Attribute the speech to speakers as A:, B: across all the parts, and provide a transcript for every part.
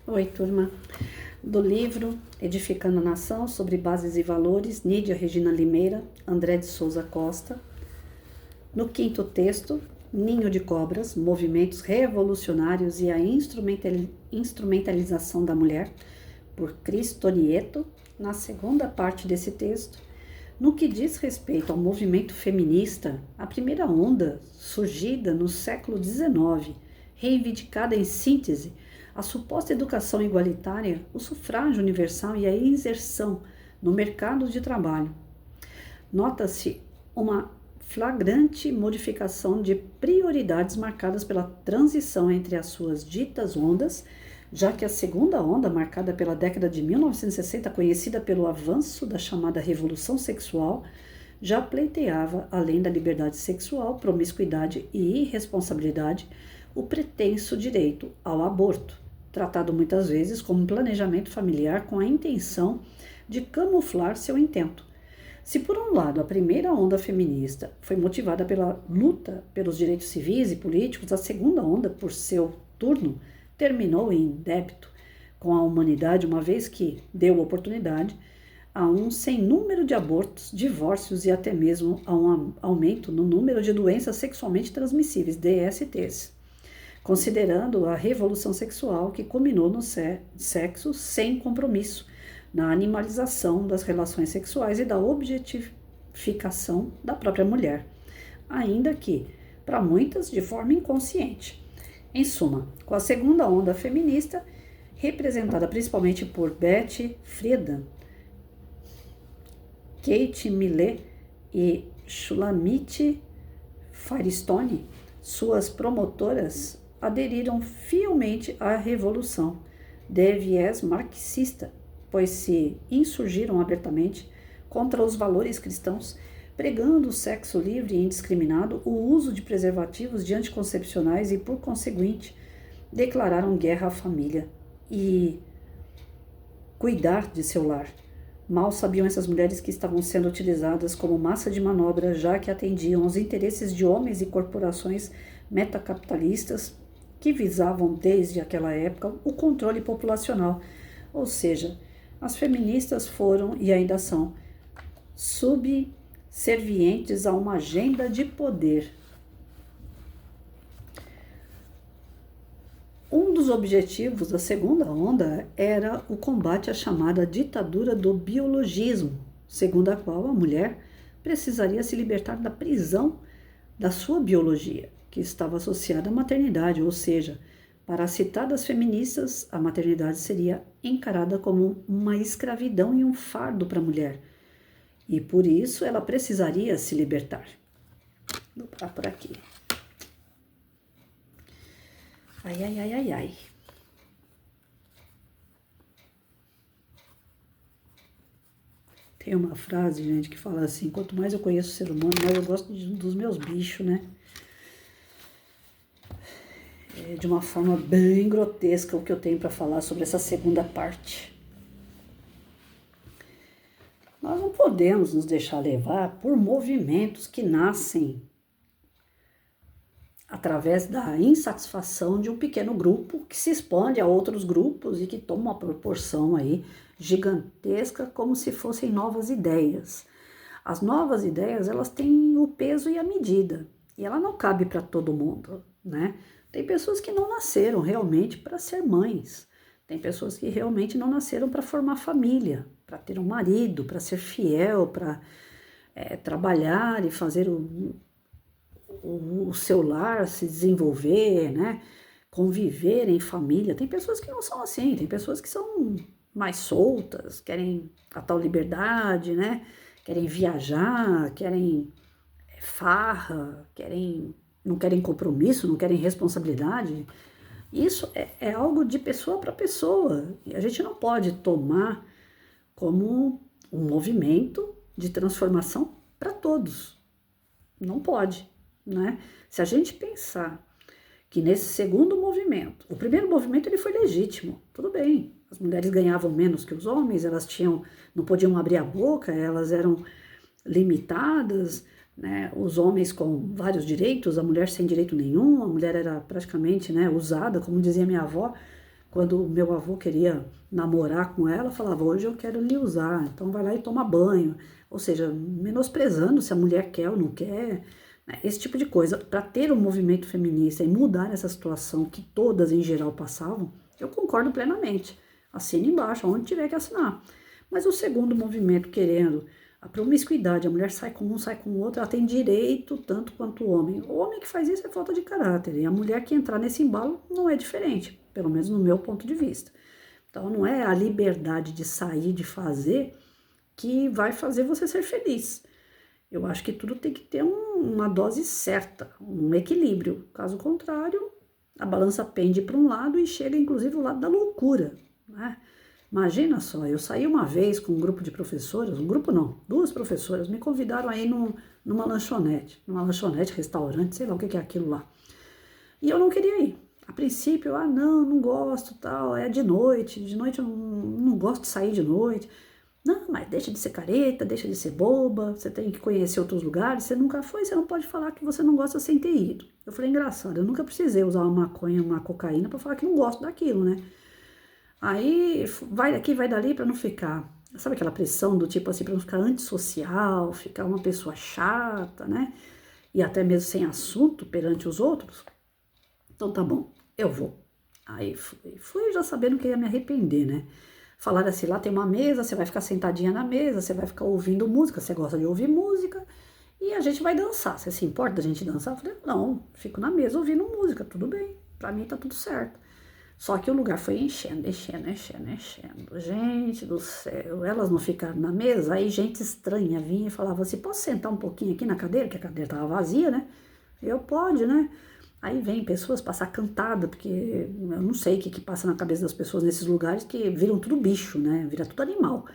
A: Oi, turma. Do livro Edificando a Nação, sobre Bases e Valores, Nídia Regina Limeira, André de Souza Costa. No quinto texto, Ninho de Cobras, Movimentos Revolucionários e a Instrumentalização da Mulher, por Cristo Nieto. Na segunda parte desse texto, no que diz respeito ao movimento feminista, a primeira onda, surgida no século XIX, reivindicada em síntese a suposta educação igualitária, o sufrágio universal e a inserção no mercado de trabalho. Nota-se uma flagrante modificação de prioridades marcadas pela transição entre as suas ditas ondas, já que a segunda onda, marcada pela década de 1960, conhecida pelo avanço da chamada Revolução Sexual, já pleiteava, além da liberdade sexual, promiscuidade e irresponsabilidade, o pretenso direito ao aborto, tratado muitas vezes como um planejamento familiar com a intenção de camuflar seu intento. Se, por um lado, a primeira onda feminista foi motivada pela luta pelos direitos civis e políticos, a segunda onda, por seu turno, terminou em débito com a humanidade, uma vez que deu oportunidade a um sem número de abortos, divórcios e até mesmo a um aumento no número de doenças sexualmente transmissíveis, DSTs, considerando a revolução sexual que culminou no sexo sem compromisso, na animalização das relações sexuais e da objetificação da própria mulher, ainda que, para muitas, de forma inconsciente. Em suma, com a segunda onda feminista, representada principalmente por Betty Friedan, Kate Millett e Shulamit Firestone, suas promotoras aderiram fielmente à revolução de viés marxista, pois se insurgiram abertamente contra os valores cristãos, pregando o sexo livre e indiscriminado, o uso de preservativos de anticoncepcionais e, por conseguinte, declararam guerra à família e cuidar de seu lar. Mal sabiam essas mulheres que estavam sendo utilizadas como massa de manobra, já que atendiam aos interesses de homens e corporações metacapitalistas que visavam desde aquela época o controle populacional, ou seja, as feministas foram e ainda são subservientes a uma agenda de poder. Um dos objetivos da segunda onda era o combate à chamada ditadura do biologismo, segundo a qual a mulher precisaria se libertar da prisão da sua biologia, que estava associada à maternidade, ou seja, para as citadas feministas, a maternidade seria encarada como uma escravidão e um fardo para a mulher, e por isso ela precisaria se libertar. Vou parar por aqui. Ai, ai, ai, ai, ai. Tem uma frase, gente, que fala assim: quanto mais eu conheço o ser humano, mais eu gosto dos meus bichos, né? É de uma forma bem grotesca o que eu tenho para falar sobre essa segunda parte. Nós não podemos nos deixar levar por movimentos que nascem através da insatisfação de um pequeno grupo que se expande a outros grupos e que toma uma proporção aí gigantesca, como se fossem novas ideias. As novas ideias, elas têm o peso e a medida, e ela não cabe para todo mundo, né? Tem pessoas que não nasceram realmente para ser mães, tem pessoas que realmente não nasceram para formar família, para ter um marido, para ser fiel, para trabalhar e fazer o seu lar se desenvolver, né? Conviver em família. Tem pessoas que não são assim, tem pessoas que são mais soltas, querem a tal liberdade, né? Querem viajar, querem farra, não querem compromisso, não querem responsabilidade. Isso é algo de pessoa para pessoa, e a gente não pode tomar como um movimento de transformação para todos. Não pode. Né? Se a gente pensar que nesse segundo movimento, o primeiro movimento ele foi legítimo, tudo bem, as mulheres ganhavam menos que os homens, elas não podiam abrir a boca, elas eram limitadas, né? Os homens com vários direitos, a mulher sem direito nenhum, a mulher era praticamente, né, usada, como dizia minha avó, Quando o meu avô queria namorar com ela, falava, hoje eu quero lhe usar, então vai lá e toma banho. Ou seja, menosprezando se a mulher quer ou não quer, né? Esse tipo de coisa. Para ter um movimento feminista e mudar essa situação que todas em geral passavam, eu concordo plenamente. Assine embaixo, onde tiver que assinar. Mas o segundo movimento querendo a promiscuidade, a mulher sai com um, sai com o outro, ela tem direito tanto quanto o homem. O homem que faz isso é falta de caráter, e a mulher que entrar nesse embalo não é diferente, pelo menos no meu ponto de vista. Então não é a liberdade de sair, de fazer, que vai fazer você ser feliz. Eu acho que tudo tem que ter uma dose certa, um equilíbrio. Caso contrário, a balança pende para um lado e chega inclusive ao lado da loucura, né? Imagina só, eu saí uma vez com um grupo de professoras, um grupo não, duas professoras, me convidaram aí numa lanchonete, restaurante, sei lá o que é aquilo lá. E eu não queria ir. A princípio, não gosto, tal, é de noite eu não gosto de sair de noite. Não, mas deixa de ser careta, deixa de ser boba, você tem que conhecer outros lugares, você nunca foi, você não pode falar que você não gosta sem ter ido. Eu falei, engraçado, eu nunca precisei usar uma maconha, uma cocaína para falar que não gosto daquilo, né? Aí vai daqui, vai dali para não ficar, sabe aquela pressão do tipo assim, para não ficar antissocial, ficar uma pessoa chata, né? E até mesmo sem assunto perante os outros. Então tá bom, eu vou. Aí fui já sabendo que ia me arrepender, né? Falaram assim, lá tem uma mesa, você vai ficar sentadinha na mesa, você vai ficar ouvindo música, você gosta de ouvir música, e a gente vai dançar. Você se importa da gente dançar? Eu falei, não, fico na mesa ouvindo música, tudo bem, pra mim tá tudo certo. Só que o lugar foi enchendo. Gente do céu, elas não ficaram na mesa, aí gente estranha vinha e falava assim, posso sentar um pouquinho aqui na cadeira? Que a cadeira tava vazia, né? Eu, pode, né? Aí vem pessoas passar cantada, porque eu não sei o que passa na cabeça das pessoas nesses lugares que viram tudo bicho, né? Vira tudo animal.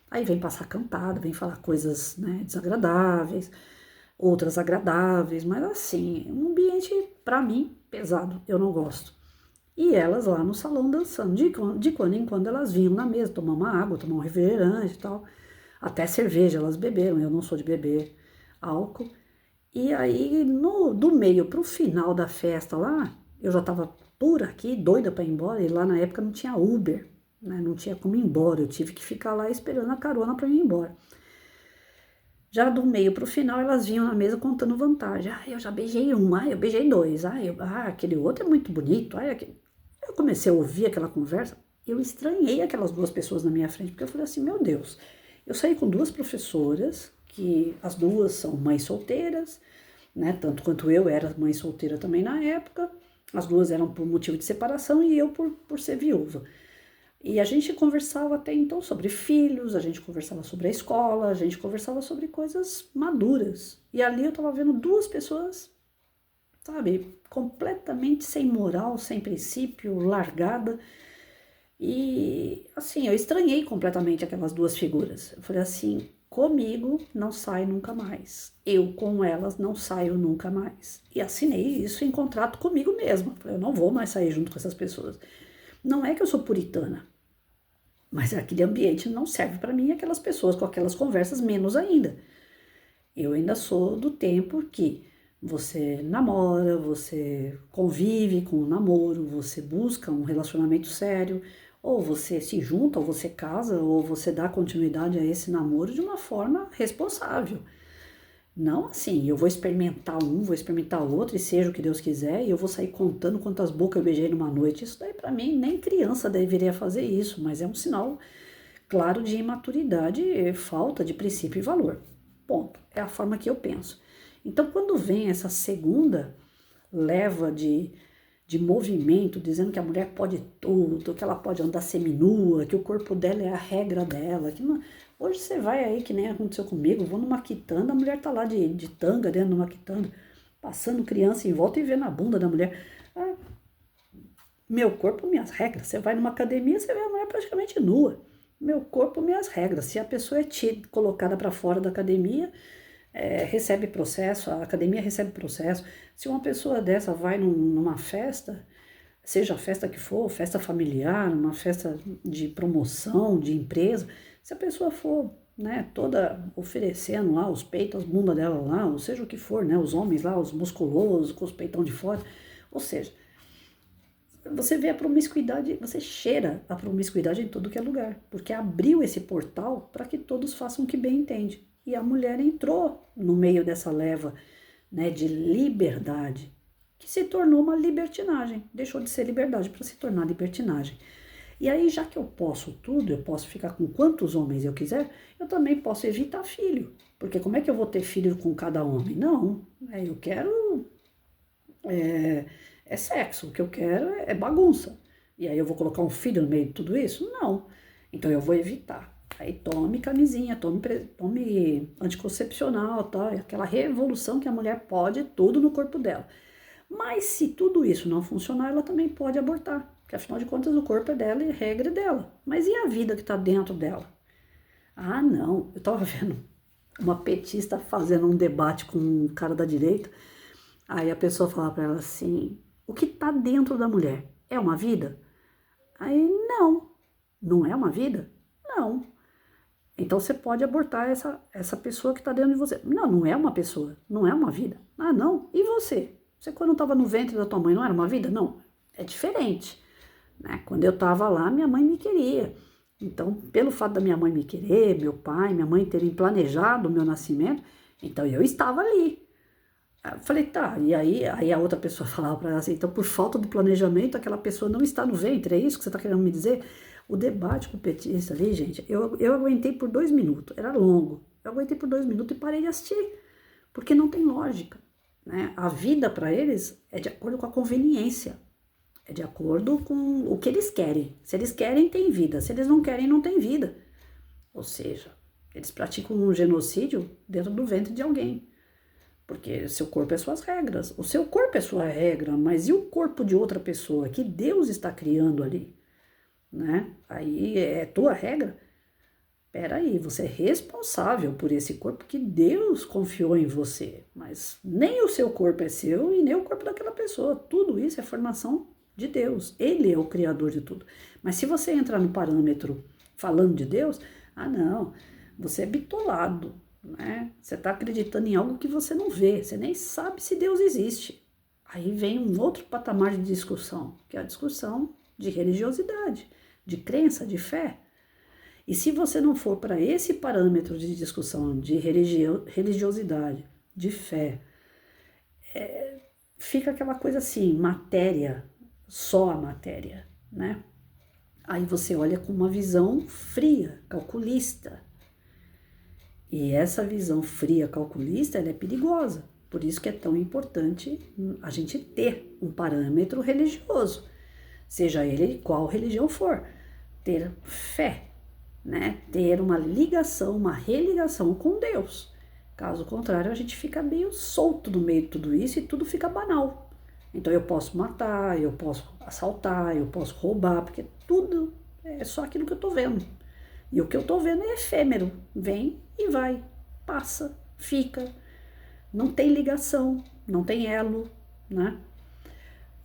A: Aí vem passar cantada, vem falar coisas, né, desagradáveis, outras agradáveis, mas assim, um ambiente, pra mim, pesado, eu não gosto. E elas lá no salão dançando, de quando em quando elas vinham na mesa, tomar uma água, tomar um refrigerante e tal, até cerveja elas beberam, eu não sou de beber álcool. E aí, do meio pro final da festa lá, eu já tava por aqui, doida para ir embora, e lá na época não tinha Uber, né? Não tinha como ir embora, eu tive que ficar lá esperando a carona para ir embora. Já do meio pro final, elas vinham na mesa contando vantagem. Eu já beijei um, eu beijei dois, aquele outro é muito bonito, Eu comecei a ouvir aquela conversa, eu estranhei aquelas duas pessoas na minha frente, porque eu falei assim, meu Deus, eu saí com duas professoras, que as duas são mães solteiras, né, tanto quanto eu era mãe solteira também na época, as duas eram por motivo de separação e eu por ser viúva. E a gente conversava até então sobre filhos, a gente conversava sobre a escola, a gente conversava sobre coisas maduras. E ali eu tava vendo duas pessoas, sabe, completamente sem moral, sem princípio, largada. E assim, eu estranhei completamente aquelas duas figuras. Eu falei assim, comigo não sai nunca mais. Eu com elas não saio nunca mais. E assinei isso em contrato comigo mesma. Eu não vou mais sair junto com essas pessoas. Não é que eu sou puritana, mas aquele ambiente não serve para mim, aquelas pessoas com aquelas conversas menos ainda. Eu ainda sou do tempo que você namora, você convive com o namoro, você busca um relacionamento sério, ou você se junta, ou você casa, ou você dá continuidade a esse namoro de uma forma responsável. Não assim, eu vou experimentar um, vou experimentar outro, e seja o que Deus quiser, e eu vou sair contando quantas bocas eu beijei numa noite. Isso daí pra mim, nem criança deveria fazer isso, mas é um sinal claro de imaturidade e falta de princípio e valor. Ponto. É a forma que eu penso. Então, quando vem essa segunda leva de movimento, dizendo que a mulher pode tudo, que ela pode andar seminua, que o corpo dela é a regra dela, que não... Hoje você vai aí, que nem aconteceu comigo, vou numa quitanda, a mulher tá lá de tanga dentro de uma quitanda, passando criança em volta e vendo a bunda da mulher. Meu corpo, minhas regras. Você vai numa academia, você vê a mulher praticamente nua. Meu corpo, minhas regras. Se a pessoa é colocada para fora da academia, recebe processo, a academia recebe processo. Se uma pessoa dessa vai numa festa, seja a festa que for, festa familiar, uma festa de promoção, de empresa, se a pessoa for, né, toda oferecendo lá os peitos, as bundas dela lá, ou seja o que for, né, os homens lá, os musculosos, com os peitão de fora, ou seja, você vê a promiscuidade, você cheira a promiscuidade em todo que é lugar, porque abriu esse portal para que todos façam o que bem entende. E a mulher entrou no meio dessa leva, né, de liberdade, que se tornou uma libertinagem, deixou de ser liberdade para se tornar libertinagem. E aí, já que eu posso tudo, eu posso ficar com quantos homens eu quiser, eu também posso evitar filho, porque como é que eu vou ter filho com cada homem? Não, eu quero sexo, o que eu quero é bagunça. E aí eu vou colocar um filho no meio de tudo isso? Não. Então eu vou evitar. Aí tome camisinha, tome anticoncepcional, tá? Aquela revolução que a mulher pode tudo no corpo dela. Mas se tudo isso não funcionar, ela também pode abortar. Porque afinal de contas o corpo é dela e a regra é dela. Mas e a vida que está dentro dela? Ah, não. Eu estava vendo uma petista fazendo um debate com um cara da direita. Aí a pessoa fala para ela assim: o que está dentro da mulher é uma vida? Aí, não é uma vida? Não. Então você pode abortar essa pessoa que está dentro de você. Não é uma pessoa, não é uma vida. Ah, não? E você? Você quando estava no ventre da tua mãe não era uma vida? Não, é diferente. Né? Quando eu estava lá, minha mãe me queria. Então, pelo fato da minha mãe me querer, meu pai, minha mãe terem planejado o meu nascimento, então eu estava ali. Eu falei, tá, e aí a outra pessoa falava para ela assim, então por falta de planejamento aquela pessoa não está no ventre, é isso que você está querendo me dizer? O debate com o petista ali, gente, eu aguentei por 2 minutos, era longo, eu aguentei por 2 minutos e parei de assistir, porque não tem lógica, né? A vida para eles é de acordo com a conveniência, é de acordo com o que eles querem, se eles querem tem vida, se eles não querem não tem vida, ou seja, eles praticam um genocídio dentro do ventre de alguém. Porque seu corpo é suas regras. O seu corpo é sua regra, mas e o corpo de outra pessoa que Deus está criando ali? Né? Aí é tua regra? Peraí, você é responsável por esse corpo que Deus confiou em você. Mas nem o seu corpo é seu e nem o corpo daquela pessoa. Tudo isso é formação de Deus. Ele é o criador de tudo. Mas se você entrar no parâmetro falando de Deus, não, você é bitolado. Né? Você está acreditando em algo que você não vê, você nem sabe se Deus existe. Aí vem um outro patamar de discussão, que é a discussão de religiosidade, de crença, de fé. E se você não for para esse parâmetro de discussão de religiosidade, de fé, fica aquela coisa assim, matéria, só a matéria, né? Aí você olha com uma visão fria, calculista. E essa visão fria, calculista, ela é perigosa. Por isso que é tão importante a gente ter um parâmetro religioso, seja ele qual religião for. Ter fé, né? Ter uma ligação, uma religação com Deus. Caso contrário, a gente fica meio solto no meio de tudo isso e tudo fica banal. Então eu posso matar, eu posso assaltar, eu posso roubar, porque tudo é só aquilo que eu tô vendo. E o que eu tô vendo é efêmero, vem e vai, passa, fica, não tem ligação, não tem elo, né?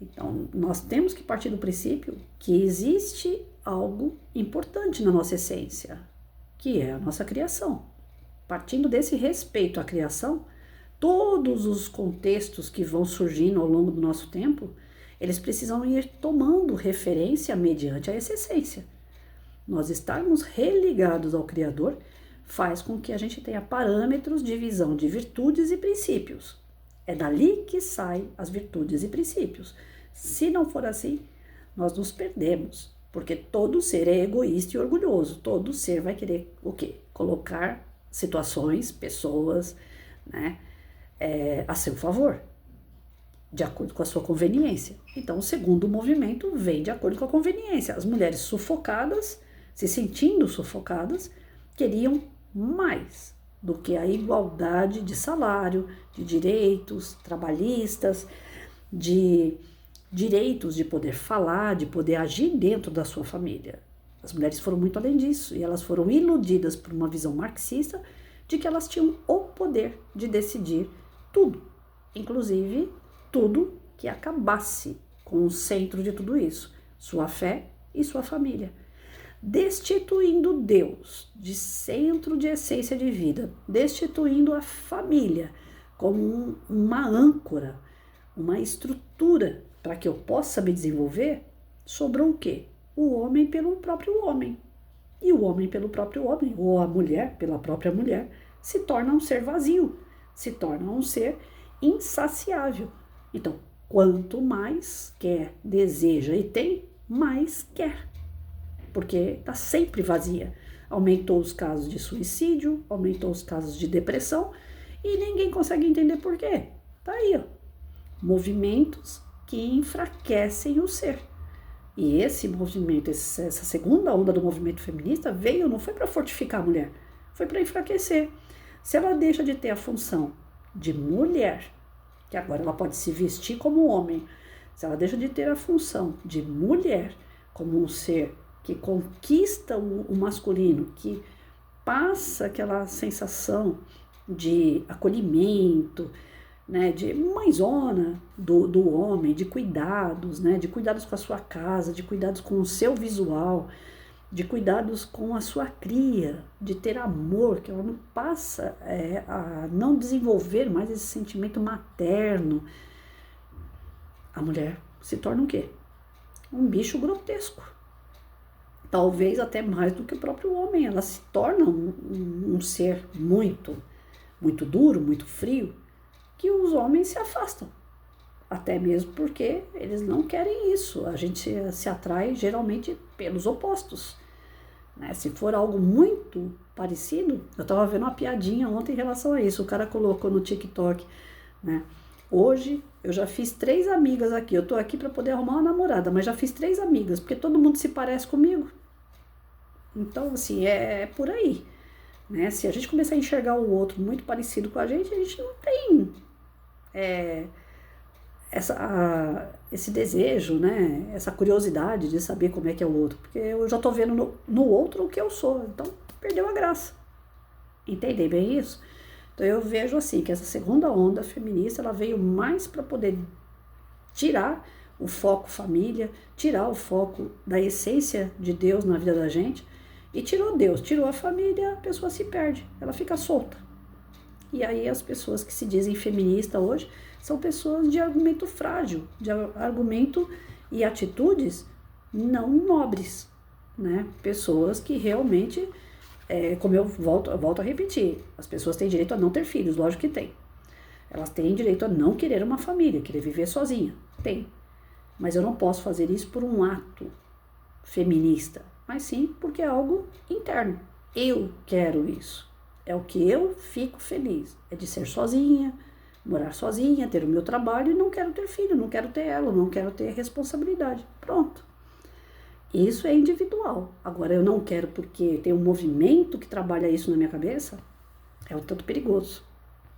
A: Então, nós temos que partir do princípio que existe algo importante na nossa essência, que é a nossa criação. Partindo desse respeito à criação, todos os contextos que vão surgindo ao longo do nosso tempo, eles precisam ir tomando referência mediante a essa essência. Nós estarmos religados ao Criador faz com que a gente tenha parâmetros de visão de virtudes e princípios. É dali que saem as virtudes e princípios. Se não for assim, nós nos perdemos, porque todo ser é egoísta e orgulhoso. Todo ser vai querer o quê? Colocar situações, pessoas, né, a seu favor, de acordo com a sua conveniência. Então, o segundo movimento vem de acordo com a conveniência. As mulheres sufocadas, se sentindo sufocadas, queriam mais do que a igualdade de salário, de direitos trabalhistas, de direitos de poder falar, de poder agir dentro da sua família. As mulheres foram muito além disso e elas foram iludidas por uma visão marxista de que elas tinham o poder de decidir tudo, inclusive tudo que acabasse com o centro de tudo isso, sua fé e sua família. Destituindo Deus de centro de essência de vida, destituindo a família como uma âncora, uma estrutura para que eu possa me desenvolver, sobrou o quê? O homem pelo próprio homem. E o homem pelo próprio homem, ou a mulher pela própria mulher, se torna um ser vazio, se torna um ser insaciável. Então, quanto mais quer, deseja e tem, mais quer, porque está sempre vazia. Aumentou os casos de suicídio, aumentou os casos de depressão e ninguém consegue entender por quê. Tá aí, ó. Movimentos que enfraquecem o ser. E esse movimento, essa segunda onda do movimento feminista veio, não foi para fortificar a mulher, foi para enfraquecer. Se ela deixa de ter a função de mulher, que agora ela pode se vestir como homem, se ela deixa de ter a função de mulher, como um ser que conquista o masculino, que passa aquela sensação de acolhimento, né, de mãezona do homem, de cuidados, né, de cuidados com a sua casa, de cuidados com o seu visual, de cuidados com a sua cria, de ter amor, que ela não passa a não desenvolver mais esse sentimento materno. A mulher se torna o quê? Um bicho grotesco. Talvez até mais do que o próprio homem. Ela se torna um ser muito, muito duro, muito frio, que os homens se afastam. Até mesmo porque eles não querem isso. A gente se atrai geralmente pelos opostos. Né? Se for algo muito parecido, eu estava vendo uma piadinha ontem em relação a isso. O cara colocou no TikTok, né? Hoje eu já fiz 3 amigas aqui. Eu tô aqui para poder arrumar uma namorada, mas já fiz 3 amigas, porque todo mundo se parece comigo. Então, assim, é por aí. Né? Se a gente começar a enxergar o outro muito parecido com a gente não tem esse desejo, né? Essa curiosidade de saber como é que é o outro. Porque eu já tô vendo no outro o que eu sou. Então, perdeu a graça. Entendem bem isso? Então, eu vejo assim, que essa segunda onda feminista, ela veio mais para poder tirar o foco família, tirar o foco da essência de Deus na vida da gente. E tirou Deus, tirou a família, a pessoa se perde, ela fica solta. E aí as pessoas que se dizem feministas hoje são pessoas de argumento frágil, de argumento e atitudes não nobres, né? Pessoas que realmente, como eu volto a repetir, as pessoas têm direito a não ter filhos, lógico que tem. Elas têm direito a não querer uma família, querer viver sozinha, tem. Mas eu não posso fazer isso por um ato feminista, mas sim porque é algo interno. Eu quero isso. É o que eu fico feliz. É de ser sozinha, morar sozinha, ter o meu trabalho e não quero ter filho, não quero ter ela, não quero ter responsabilidade. Pronto. Isso é individual. Agora, eu não quero porque tem um movimento que trabalha isso na minha cabeça, é um tanto perigoso.